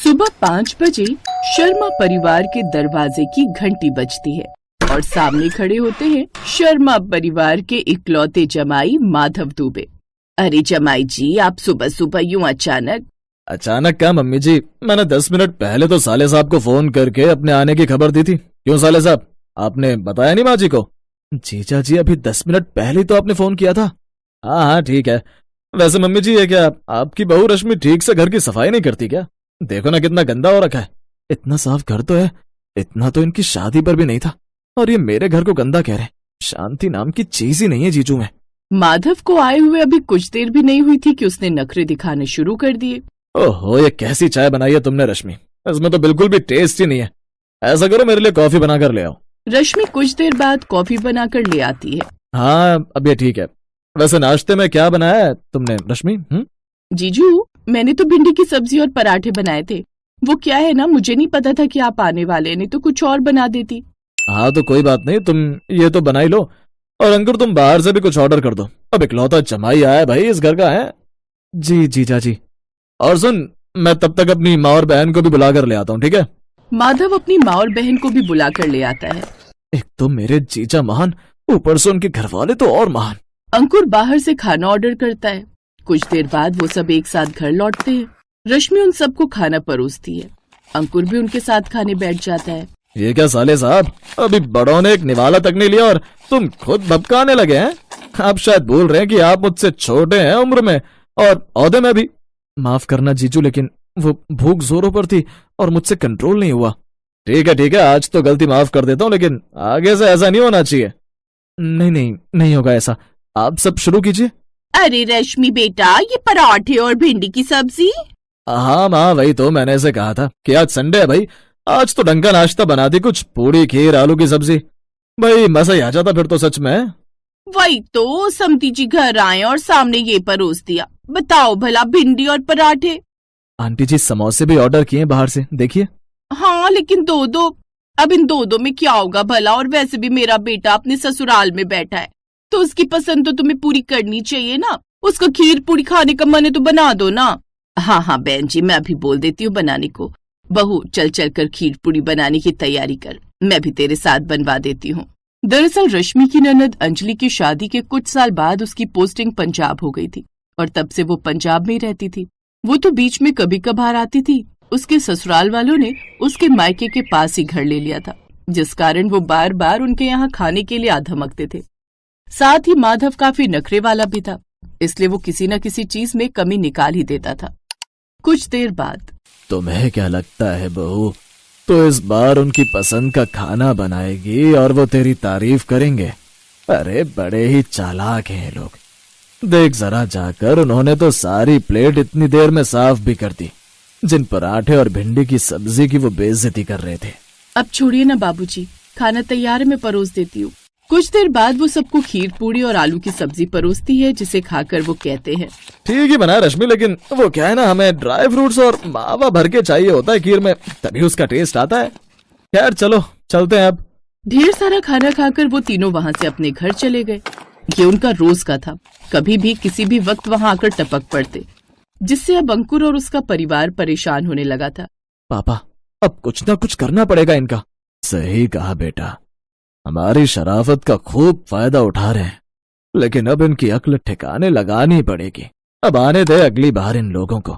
सुबह 5 बजे शर्मा परिवार के दरवाजे की घंटी बजती है और सामने खड़े होते हैं शर्मा परिवार के इकलौते जमाई माधव दुबे। अरे जमाई जी, आप सुबह सुबह यूं अचानक क्या मम्मी जी, मैंने 10 मिनट पहले तो साले साहब को फोन करके अपने आने की खबर दी थी। क्यों साले साहब, आपने बताया नहीं माँ जी को? जीजा जी, अभी 10 मिनट पहले तो आपने फोन किया था। हाँ ठीक है। वैसे मम्मी जी, ये क्या आपकी बहू रश्मि ठीक से घर की सफाई नहीं करती क्या? देखो ना कितना गंदा हो रखा है। इतना साफ घर तो है, इतना तो इनकी शादी पर भी नहीं था, और ये मेरे घर को गंदा कह रहे। शांति नाम की चीज ही नहीं है जीजू में। माधव को आए हुए अभी कुछ देर भी नहीं हुई थी कि उसने नखरे दिखाने शुरू कर दिए। ओहो, ये कैसी चाय बनाई है तुमने रश्मि? इसमें तो बिल्कुल भी टेस्ट ही नहीं है। ऐसा करो, मेरे लिए कॉफी बनाकर ले आओ। रश्मि कुछ देर बाद कॉफी बनाकर ले आती है। हाँ अब ये ठीक है। वैसे नाश्ते में क्या बनाया है तुमने रश्मि? जीजू, मैंने तो भिंडी की सब्जी और पराठे बनाए थे। वो क्या है ना, मुझे नहीं पता था कि आप आने वाले, नहीं तो कुछ और बना देती। हाँ तो कोई बात नहीं, तुम ये तो बना ही लो। और अंकुर, तुम बाहर से भी कुछ ऑर्डर कर दो। अब इकलौता जमाई आया भाई, इस घर का है। जी जीजा जी। और सुन, मैं तब तक अपनी माँ और बहन को भी बुला कर ले आता हूँ, ठीक है? माधव अपनी माँ और बहन को भी बुला कर ले आता है। एक तो मेरे जीजा महान, ऊपर से उनके घर वाले तो और महान। अंकुर बाहर से खाना ऑर्डर करता है। कुछ देर बाद वो सब एक साथ घर लौटते हैं। रश्मि उन सबको खाना परोसती है। अंकुर भी उनके साथ खाने बैठ जाता है। ये क्या साले साहब, अभी बड़ों ने एक निवाला तक नहीं लिया और तुम खुद भपकाने लगे हैं? आप शायद भूल रहे हैं कि आप मुझसे छोटे हैं उम्र में और ओहदे में भी। माफ करना जीजू, लेकिन वो भूख जोरों पर थी और मुझसे कंट्रोल नहीं हुआ। ठीक है, आज तो गलती माफ कर देता हूँ, लेकिन आगे से ऐसा नहीं होना चाहिए। नहीं होगा ऐसा। आप सब शुरू कीजिए। अरे रश्मि बेटा, ये पराठे और भिंडी की सब्जी। हाँ माँ, वही तो मैंने ऐसे कहा था कि आज संडे है भाई, आज तो ढंग का नाश्ता बना दी, कुछ पूरी खीर आलू की सब्जी। भाई मजा ही आ जाता फिर तो सच में। वही तो, समती जी घर आए और सामने ये परोस दिया। बताओ भला, भिंडी और पराठे। आंटी जी, समोसे भी ऑर्डर किए बाहर से, देखिए। हाँ लेकिन दो। अब इन दो में क्या होगा भला? और वैसे भी मेरा बेटा अपने ससुराल में बैठा है, तो उसकी पसंद तो तुम्हें पूरी करनी चाहिए ना। उसका खीर पूरी खाने का मन है तो बना दो ना। हाँ बहन जी, मैं अभी बोल देती हूँ बनाने को। बहू, चल कर खीर पूरी बनाने की तैयारी कर, मैं भी तेरे साथ बनवा देती हूँ। दरअसल रश्मि की ननद अंजलि की शादी के कुछ साल बाद उसकी पोस्टिंग पंजाब हो गई थी और तब से वो पंजाब में ही रहती थी। वो तो बीच में कभी कभार आती थी। उसके ससुराल वालों ने उसके मायके के पास ही घर ले लिया था, जिस कारण वो बार बार उनके यहाँ खाने के लिए आ धमकते थे। साथ ही माधव काफी नखरे वाला भी था, इसलिए वो किसी न किसी चीज में कमी निकाल ही देता था। कुछ देर बाद, तुम्हें क्या लगता है बहू, तो इस बार उनकी पसंद का खाना बनाएगी और वो तेरी तारीफ करेंगे? अरे बड़े ही चालाक हैं लोग। देख जरा जाकर, उन्होंने तो सारी प्लेट इतनी देर में साफ भी कर दी, जिन पराठे और भिंडी की सब्जी की वो बेइज्जती कर रहे थे। अब छोड़िए ना बाबूजी, खाना तैयार है, मैं परोस देती हूँ। कुछ देर बाद वो सबको खीर पूरी और आलू की सब्जी परोसती है, जिसे खाकर वो कहते हैं, ठीक ही बना रश्मि, लेकिन वो क्या है ना, हमें ड्राई फ्रूट्स और मावा भर के चाहिए होता है खीर में, तभी उसका टेस्ट आता है। खैर चलो चलते हैं अब। ढेर सारा खाना खाकर वो तीनों वहाँ से अपने घर चले गए। ये उनका रोज का था, कभी भी किसी भी वक्त वहाँ आकर टपक पड़ते, जिससे अब अंकुर और उसका परिवार परेशान होने लगा था। पापा, अब कुछ ना कुछ करना पड़ेगा इनका। सही कहा बेटा, हमारी शराफत का खूब फायदा उठा रहे हैं, लेकिन अब इनकी अक्ल ठिकाने लगानी पड़ेगी। अब आने दे अगली बार इन लोगों को।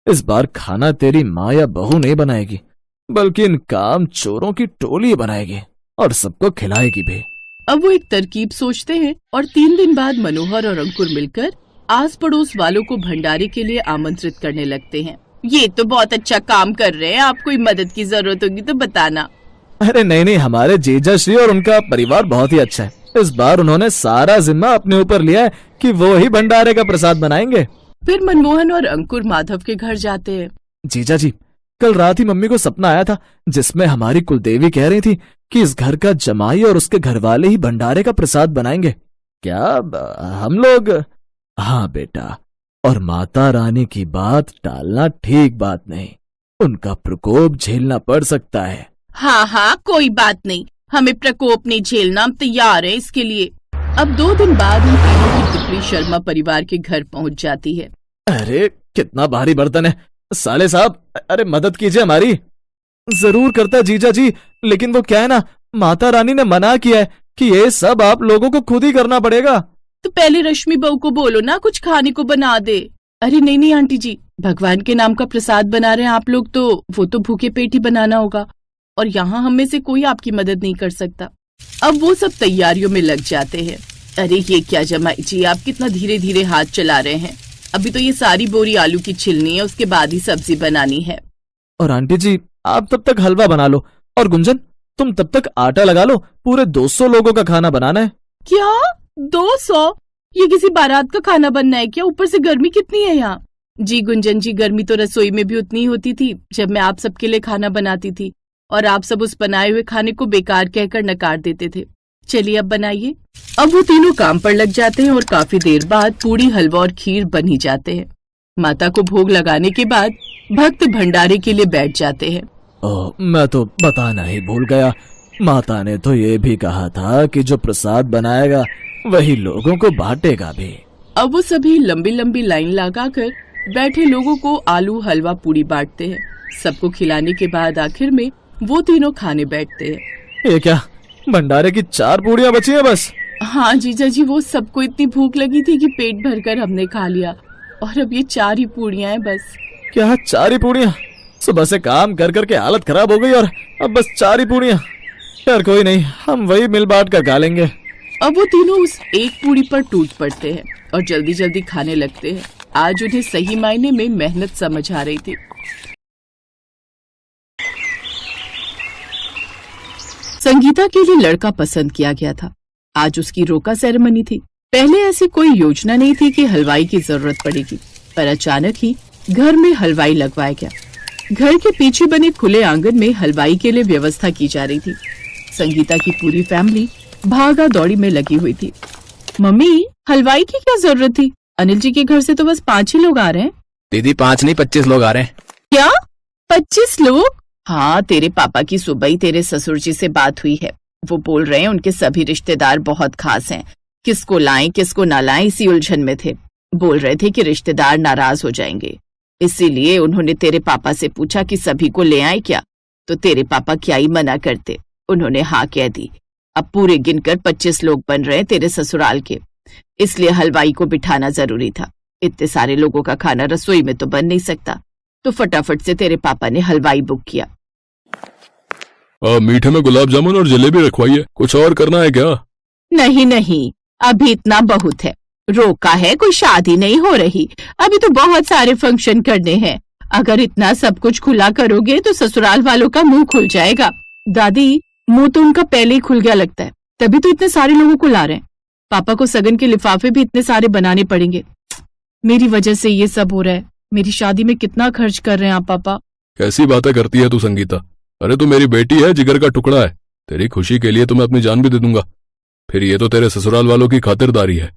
इस बार खाना तेरी माँ या बहू नहीं बनाएगी, बल्कि इन काम चोरों की टोली बनाएगी और सबको खिलाएगी भी। अब वो एक तरकीब सोचते हैं और 3 दिन बाद मनोहर और अंकुर मिलकर आस पड़ोस वालों को भंडारे के लिए आमंत्रित करने लगते हैं। ये तो बहुत अच्छा काम कर रहे हैं, आपको कोई मदद की जरूरत होगी तो बताना। अरे नहीं, हमारे जीजा श्री और उनका परिवार बहुत ही अच्छा है। इस बार उन्होंने सारा जिम्मा अपने ऊपर लिया है कि वो ही भंडारे का प्रसाद बनाएंगे। फिर मनमोहन और अंकुर माधव के घर जाते हैं। जीजा जी, कल रात ही मम्मी को सपना आया था, जिसमें हमारी कुलदेवी कह रही थी कि इस घर का जमाई और उसके घर वाले ही भंडारे का प्रसाद बनाएंगे। क्या हम लोग? हाँ बेटा, और माता रानी की बात टालना ठीक बात नहीं, उनका प्रकोप झेलना पड़ सकता है। हाँ कोई बात नहीं, हमें प्रकोप नहीं झेलना, हम तैयार हैं इसके लिए। अब 2 दिन बाद उन तीनों की टुकड़ी शर्मा परिवार के घर पहुंच जाती है। अरे कितना भारी बर्तन है, साले साहब, अरे मदद कीजिए हमारी। जरूर करता जीजा जी, लेकिन वो क्या है ना, माता रानी ने मना किया है कि ये सब आप लोगों को खुद ही करना पड़ेगा। तो पहले रश्मि बहू को बोलो ना कुछ खाने को बना दे। अरे नहीं नहीं आंटी जी, भगवान के नाम का प्रसाद बना रहे हैं आप लोग, तो वो तो भूखे पेट ही बनाना होगा, और यहाँ हम में से कोई आपकी मदद नहीं कर सकता। अब वो सब तैयारियों में लग जाते हैं। अरे ये क्या जमाई जी, आप कितना धीरे धीरे हाथ चला रहे हैं। अभी तो ये सारी बोरी आलू की छिलनी है, उसके बाद ही सब्जी बनानी है। और आंटी जी, आप तब तक हलवा बना लो, और गुंजन तुम तब तक आटा लगा लो, पूरे 200 लोगों का खाना बनाना है। क्या 200? ये किसी बारात का खाना बनना है क्या? ऊपर से गर्मी कितनी है यहाँ। जी गुंजन जी, गर्मी तो रसोई में भी उतनी ही होती थी जब मैं आप सबके लिए खाना बनाती थी, और आप सब उस बनाए हुए खाने को बेकार कहकर नकार देते थे। चलिए अब बनाइए। अब वो तीनों काम पर लग जाते हैं और काफी देर बाद पूड़ी, हलवा और खीर बन ही जाते हैं। माता को भोग लगाने के बाद भक्त भंडारे के लिए बैठ जाते हैं। मैं तो बताना ही भूल गया, माता ने तो ये भी कहा था कि जो प्रसाद बनाएगा वही लोगों को बांटेगा भी। अब वो सभी लंबी लंबी लाइन लगाकर बैठे लोगों को आलू, हलवा, पूड़ी बांटते हैं। सबको खिलाने के बाद आखिर में वो तीनों खाने बैठते हैं। ये क्या, भंडारे की 4 पूड़ियाँ बची हैं बस? हाँ जीजा जी, वो सबको इतनी भूख लगी थी कि पेट भरकर हमने खा लिया, और अब ये 4 ही पूड़ियाँ हैं बस। क्या 4 ही पूड़ियाँ? सुबह से काम कर करके हालत खराब हो गई और अब बस 4 ही पूड़ियाँ। यार कोई नहीं, हम वही मिल बांट कर खा लेंगे। अब वो तीनों उस एक पूड़ी पर टूट पड़ते हैं और जल्दी जल्दी खाने लगते हैं। आज उन्हें सही मायने में मेहनत समझ आ रही थी। संगीता के लिए लड़का पसंद किया गया था। आज उसकी रोका सेरेमनी थी। पहले ऐसी कोई योजना नहीं थी कि हलवाई की जरूरत पड़ेगी, पर अचानक ही घर में हलवाई लगवाया गया। घर के पीछे बने खुले आंगन में हलवाई के लिए व्यवस्था की जा रही थी। संगीता की पूरी फैमिली भागा दौड़ी में लगी हुई थी। मम्मी, हलवाई की क्या जरूरत थी? अनिल जी के घर से तो बस 5 ही लोग आ रहे हैं। दीदी 5 नहीं 25 लोग आ रहे हैं। क्या 25 लोग? हाँ, तेरे पापा की सुबह ही तेरे ससुर जी से बात हुई है। वो बोल रहे हैं उनके सभी रिश्तेदार बहुत खास हैं। किसको लाएं किसको ना लाएं इसी उलझन में थे। बोल रहे थे कि रिश्तेदार नाराज हो जाएंगे, इसीलिए उन्होंने तेरे पापा से पूछा कि सभी को ले आए क्या, तो तेरे पापा क्या ही मना करते, उन्होंने हाँ कह दी। अब पूरे गिनकर 25 लोग बन रहे हैं तेरे ससुराल के, इसलिए हलवाई को बिठाना जरूरी था। इतने सारे लोगों का खाना रसोई में तो बन नहीं सकता, तो फटाफट से तेरे पापा ने हलवाई बुक किया। मीठे में गुलाब जामुन और जलेबी रखवाइए। कुछ और करना है क्या? नहीं नहीं, अभी इतना बहुत है। रोका है, कोई शादी नहीं हो रही, अभी तो बहुत सारे फंक्शन करने हैं। अगर इतना सब कुछ खुला करोगे तो ससुराल वालों का मुंह खुल जाएगा। दादी, मुंह तो उनका पहले ही खुल गया लगता है, तभी तो इतने सारे लोगों को ला रहे हैं। पापा को सगन के लिफाफे भी इतने सारे बनाने पड़ेंगे। मेरी वजह से ये सब हो रहा है। मेरी शादी में कितना खर्च कर रहे हैं आप पापा। कैसी बातें करती है तू संगीता? अरे तू मेरी बेटी है, जिगर का टुकड़ा है। तेरी खुशी के लिए तो मैं अपनी जान भी दे दूंगा। फिर ये तो तेरे ससुराल वालों की खातिरदारी है।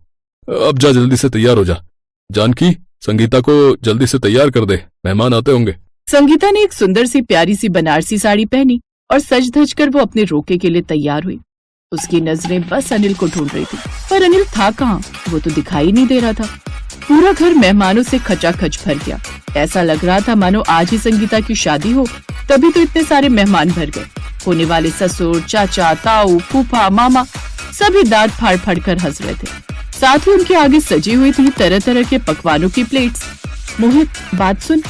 अब जा, जल्दी से तैयार हो जा। जानकी, संगीता को जल्दी से तैयार कर दे, मेहमान आते होंगे। संगीता ने एक सुंदर सी प्यारी सी बनारसी साड़ी पहनी और सज धज कर वो अपने रोके के लिए तैयार हुई। उसकी नजरें बस अनिल को ढूंढ रही थी, पर अनिल था कहाँ, वो तो दिखाई नहीं दे रहा था। पूरा घर मेहमानों से खचाखच भर गया। ऐसा लग रहा था मानो आज ही संगीता की शादी हो, तभी तो इतने सारे मेहमान भर गए। होने वाले ससुर, चाचा, ताऊ, फूफा, मामा सभी दांत फाड़ फाड़ कर हंस रहे थे। साथ ही उनके आगे सजी हुई थी तरह तरह के पकवानों की प्लेट्स। मोहित, बात सुन,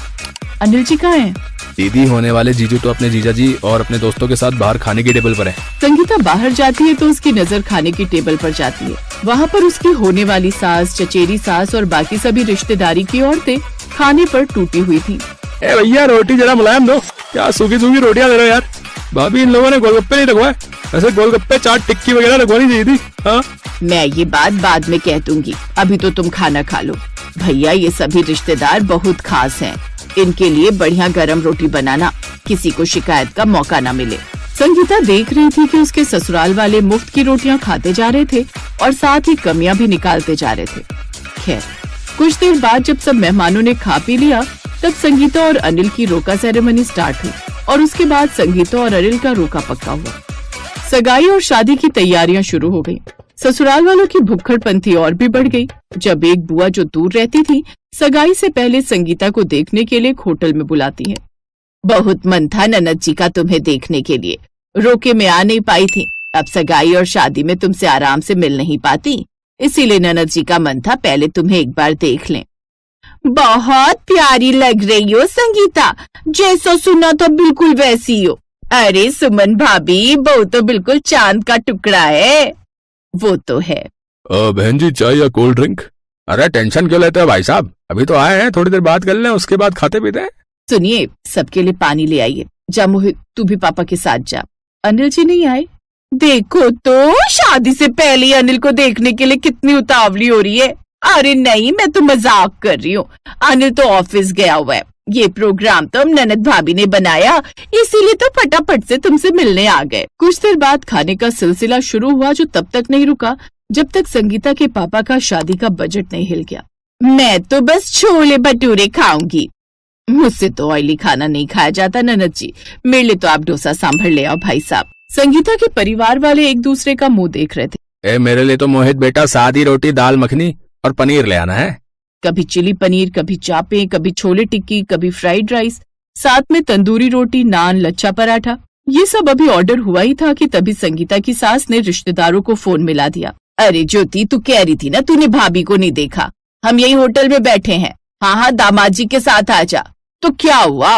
अनिल जी कहाँ हैं? दीदी, होने वाले जीजू तो अपने जीजा जी और अपने दोस्तों के साथ बाहर खाने की टेबल पर है। संगीता बाहर जाती है तो उसकी नजर खाने की टेबल पर जाती है। वहाँ पर उसकी होने वाली सास, चचेरी सास और बाकी सभी रिश्तेदारी की औरतें खाने पर टूटी हुई थी। ए भैया, रोटी जरा मुलायम दो। क्या सूखी सूखी रोटियां दे रहे हो यार? भाभी, इन लोगों ने गोलगप्पे नहीं रखवाए? ऐसे गोलगप्पे, चाट, टिक्की वगैरह रखवानी चाहिए थी। हाँ, मैं ये बात बाद में कह दूंगी, अभी तो तुम खाना खा लो। भैया, ये सभी रिश्तेदार बहुत खास हैं, इनके लिए बढ़िया गरम रोटी बनाना, किसी को शिकायत का मौका न मिले। संगीता देख रही थी कि उसके ससुराल वाले मुफ्त की रोटियां खाते जा रहे थे और साथ ही कमियां भी निकालते जा रहे थे। खैर, कुछ देर बाद जब सब मेहमानों ने खा पी लिया, तब संगीता और अनिल की रोका सेरेमनी स्टार्ट हुई और उसके बाद संगीता और अनिल का रोका पक्का हुआ। सगाई और शादी की तैयारियां शुरू हो गयी। ससुराल वालों की भुक्खड़पंथी और भी बढ़ गई। जब एक बुआ जो दूर रहती थी सगाई से पहले संगीता को देखने के लिए एक होटल में बुलाती हैं। बहुत मन था ननद जी का तुम्हें देखने के लिए, रोके में आ नहीं पाई थी। अब सगाई और शादी में तुमसे आराम से मिल नहीं पाती, इसीलिए ननद जी का मन था पहले तुम्हें एक बार देख लें। बहुत प्यारी लग रही हो संगीता, जैसा सुना था बिल्कुल वैसी हो। अरे सुमन भाभी, वो तो बिल्कुल चांद का टुकड़ा है। वो तो है। बहन जी, चाय या कोल्ड ड्रिंक? अरे टेंशन क्यों लेते हो भाई साहब, अभी तो आए हैं, थोड़ी देर बात कर लें, उसके बाद खाते पीते हैं। सुनिए, सबके लिए पानी ले आइए। जा मोहित, तू भी पापा के साथ जा। अनिल जी नहीं आए? देखो तो, शादी से पहले ही अनिल को देखने के लिए कितनी उतावली हो रही है। अरे नहीं, मैं तो मजाक कर रही हूँ। अनिल तो ऑफिस गया हुआ है। ये प्रोग्राम तो हम ननद भाभी ने बनाया, इसीलिए तो फटाफट से तुमसे मिलने आ गए। कुछ देर बाद खाने का सिलसिला शुरू हुआ, जो तब तक नहीं रुका जब तक संगीता के पापा का शादी का बजट नहीं हिल गया। मैं तो बस छोले भटूरे खाऊंगी, मुझसे तो ऑयली खाना नहीं खाया जाता ननद जी। मेरे लिए तो आप डोसा सांभर ले आओ भाई साहब। संगीता के परिवार वाले एक दूसरे का मुंह देख रहे थे। मेरे लिए तो मोहित बेटा सादी रोटी, दाल मखनी और पनीर ले आना है। कभी चिली पनीर, कभी चापे, कभी छोले टिक्की, कभी फ्राइड राइस, साथ में तंदूरी रोटी, नान, लच्छा पराठा। ये सब अभी ऑर्डर हुआ ही था कि तभी संगीता की सास ने रिश्तेदारों को फोन मिला दिया। अरे ज्योति, तू कह रही थी ना तूने भाभी को नहीं देखा, हम यही होटल में बैठे हैं। हाँ हाँ, दामाद जी के साथ आ जा। तो क्या हुआ?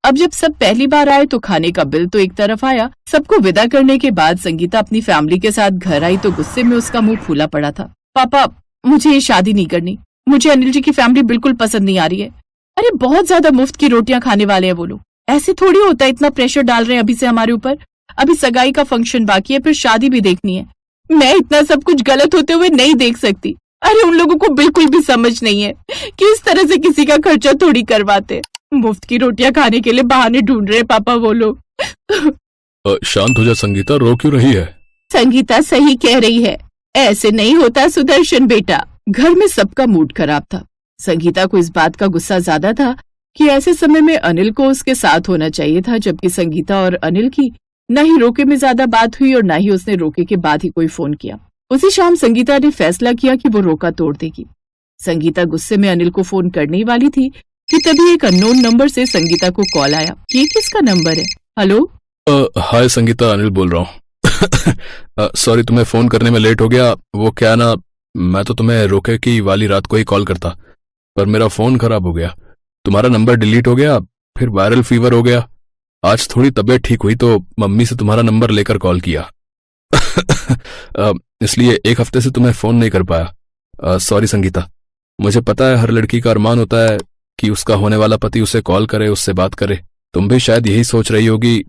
अब जब सब पहली बार आए तो खाने का बिल तो एक तरफ आया। सबको विदा करने के बाद संगीता अपनी फैमिली के साथ घर आई तो गुस्से में उसका मुंह फूला पड़ा था। पापा, मुझे ये शादी नहीं करनी, मुझे अनिल जी की फैमिली बिल्कुल पसंद नहीं आ रही है। अरे बहुत ज्यादा मुफ्त की रोटियां खाने वाले हैं वो लोग, ऐसे थोड़ी होता है, इतना प्रेशर डाल रहे हैं अभी से हमारे ऊपर। अभी सगाई का फंक्शन बाकी है, फिर शादी भी देखनी है। मैं इतना सब कुछ गलत होते हुए नहीं देख सकती। अरे उन लोगों को बिल्कुल भी समझ नहीं है कि इस तरह से किसी का खर्चा थोड़ी करवाते। मुफ्त की रोटियां खाने के लिए बहाने ढूंढ रहे हैं पापा वो लोग। शांत हो जा संगीता, रो क्यों रही है? संगीता सही कह रही है, ऐसे नहीं होता सुदर्शन बेटा। घर में सबका मूड खराब था। संगीता को इस बात का गुस्सा ज्यादा था कि ऐसे समय में अनिल को उसके साथ होना चाहिए था, जबकि संगीता और अनिल की न ही रोके में ज्यादा बात हुई और न ही उसने रोके के बाद ही कोई फोन किया। उसी शाम संगीता ने फैसला किया कि वो रोका तोड़ देगी। संगीता गुस्से में अनिल को फोन करने ही वाली थी कि तभी एक अननोन नंबर से संगीता को कॉल आया। ये किसका नंबर है? हेलो। हाय संगीता, अनिल बोल रहा हूँ। सॉरी, तुम्हें फोन करने में लेट हो गया। वो क्या ना, मैं तो तुम्हें रोके की वाली रात को ही कॉल करता, पर मेरा फोन खराब हो गया, तुम्हारा नंबर डिलीट हो गया, फिर वायरल फीवर हो गया। आज थोड़ी तबीयत ठीक हुई तो मम्मी से तुम्हारा नंबर लेकर कॉल किया। इसलिए एक हफ्ते से तुम्हें फोन नहीं कर पाया। सॉरी संगीता, मुझे पता है हर लड़की का अरमान होता है कि उसका होने वाला पति उसे कॉल करे, उससे बात करे। तुम भी शायद यही सोच रही होगी।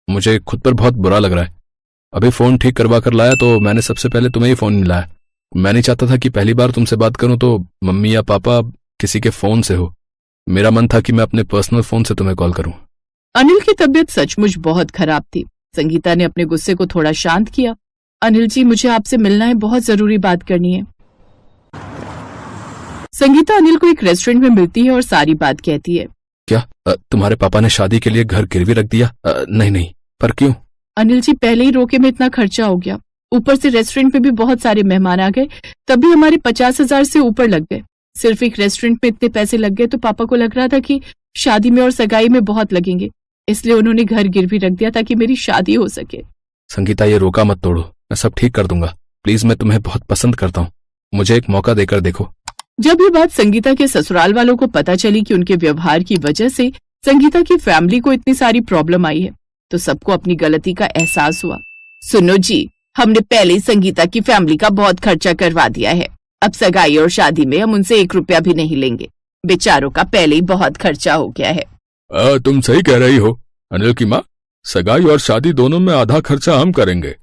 मुझे खुद पर बहुत बुरा लग रहा है। अभी फोन ठीक करवा कर लाया तो मैंने सबसे पहले तुम्हें ही फोन मिलाया। मैं नहीं चाहता था कि पहली बार तुमसे बात करूं तो मम्मी या पापा किसी के फोन से हो। मेरा मन था कि मैं अपने पर्सनल फोन से तुम्हें कॉल करूं। अनिल की तबीयत सचमुच बहुत खराब थी। संगीता ने अपने गुस्से को थोड़ा शांत किया। अनिल जी, मुझे आपसे मिलना है, बहुत जरूरी बात करनी है। संगीता अनिल को एक रेस्टोरेंट में मिलती है और सारी बात कहती है। क्या तुम्हारे पापा ने शादी के लिए घर गिरवी रख दिया? नहीं नहीं, पर क्यों? अनिल जी, पहले ही रोके में इतना खर्चा हो गया, ऊपर से रेस्टोरेंट में भी बहुत सारे मेहमान आ गए, तभी हमारे 50,000 से ऊपर लग गए। सिर्फ एक रेस्टोरेंट में इतने पैसे लग गए तो पापा को लग रहा था कि शादी में और सगाई में बहुत लगेंगे, इसलिए उन्होंने घर गिरवी रख दिया ताकि मेरी शादी हो सके। संगीता, ये रोका मत तोड़ो, मैं सब ठीक कर दूंगा। प्लीज, मैं तुम्हें बहुत पसंद करता हूँ, मुझे एक मौका देकर देखो। जब ये बात संगीता के ससुराल वालों को पता चली कि उनके व्यवहार की वजह से संगीता की फैमिली को इतनी सारी प्रॉब्लम आई है, तो सबको अपनी गलती का एहसास हुआ। सुनो जी, हमने पहले ही संगीता की फैमिली का बहुत खर्चा करवा दिया है। अब सगाई और शादी में हम उनसे 1 रुपया भी नहीं लेंगे। बेचारों का पहले ही बहुत खर्चा हो गया है। तुम सही कह रही हो अनिल की माँ, सगाई और शादी दोनों में आधा खर्चा हम करेंगे।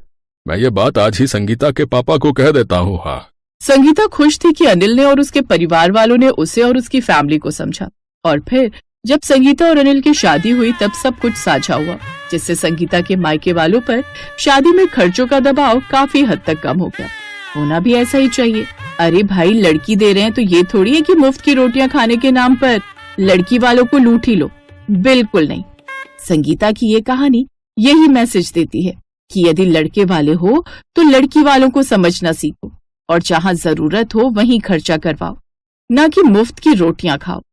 मैं ये बात आज ही संगीता के पापा को कह देता हूँ। हाँ। संगीता खुश थी कि अनिल ने और उसके परिवार वालों ने उसे और उसकी फैमिली को समझा, और फिर जब संगीता और अनिल की शादी हुई तब सब कुछ साझा हुआ, जिससे संगीता के मायके वालों पर शादी में खर्चों का दबाव काफी हद तक कम हो गया। होना भी ऐसा ही चाहिए। अरे भाई, लड़की दे रहे हैं तो ये थोड़ी है कि मुफ्त की रोटियां खाने के नाम पर लड़की वालों को लूट ही लो, बिल्कुल नहीं। संगीता की ये कहानी यही मैसेज देती है कि यदि लड़के वाले हो तो लड़की वालों को समझना सीखो और जहाँ जरूरत हो वहीं खर्चा करवाओ। ना कि मुफ्त की रोटियां खाओ।